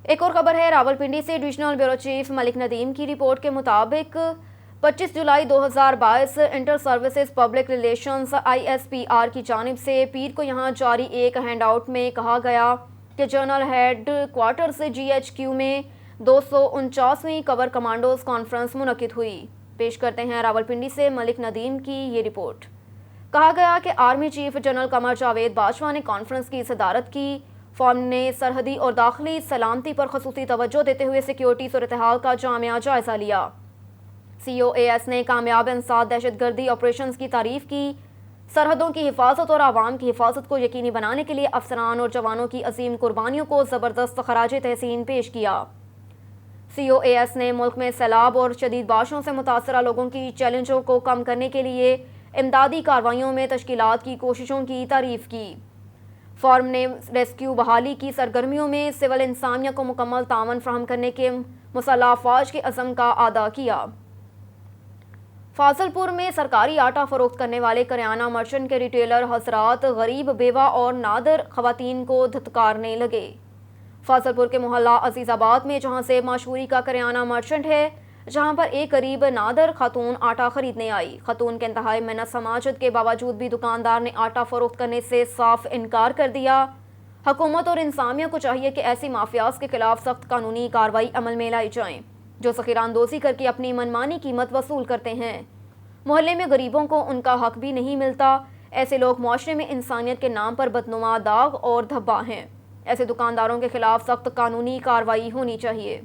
ایک اور خبر ہے راولپنڈی سے۔ Divisional bureau chief Malik Nadeem کی رپورٹ کے مطابق 25 جولائی 2022 inter services public relations ISPR کی جانب سے پیر کو یہاں جاری ایک ہینڈ آؤٹ میں کہا گیا کہ جنرل ہیڈ کوارٹر سے GHQ میں 249ویں کور کمانڈوز کانفرنس منعقد ہوئی۔ پیش کرتے ہیں راولپنڈی سے ملک ندیم کی یہ رپورٹ۔ کہا گیا کہ army chief general Qamar Javed Bajwa نے کانفرنس کی صدارت کی۔ فورم نے سرحدی اور داخلی سلامتی پر خصوصی توجہ دیتے ہوئے سیکیورٹی صورتحال کا جامع جائزہ لیا۔ COAS نے کامیاب انسداد دہشت گردی آپریشنز کی تعریف کی۔ سرحدوں کی حفاظت اور عوام کی حفاظت کو یقینی بنانے کے لیے افسران اور جوانوں کی عظیم قربانیوں کو زبردست خراج تحسین پیش کیا۔ COAS نے ملک میں سیلاب اور شدید بارشوں سے متاثرہ لوگوں کی چیلنجوں کو کم کرنے کے لیے امدادی کارروائیوں میں تشکیلات کی کوششوں کی تعریف کی۔ فورم نے ریسکیو بحالی کی سرگرمیوں میں سول انتظامیہ کو مکمل تعاون فراہم کرنے کے مسلح افواج کے عزم کا اعادہ کیا۔ فاضل پور میں سرکاری آٹا فروخت کرنے والے کریانہ مرچنٹ کے ریٹیلر حضرات غریب بیوہ اور نادر خواتین کو دھتکارنے لگے۔ فاضل پور کے محلہ عزیز آباد میں جہاں سے مشہوری کا کریانہ مرچنٹ ہے، جہاں پر ایک غریب نادر خاتون آٹا خریدنے آئی۔ خاتون کے انتہائی منت سماجت کے باوجود بھی دکاندار نے آٹا فروخت کرنے سے صاف انکار کر دیا۔ حکومت اور انتظامیہ کو چاہیے کہ ایسی مافیاز کے خلاف سخت قانونی کارروائی عمل میں لائی جائیں جو ذخیرہ اندوزی کر کے اپنی منمانی قیمت وصول کرتے ہیں۔ محلے میں غریبوں کو ان کا حق بھی نہیں ملتا۔ ایسے لوگ معاشرے میں انسانیت کے نام پر بدنما داغ اور دھبا ہیں۔ ایسے دکانداروں کے خلاف سخت قانونی کارروائی ہونی چاہیے۔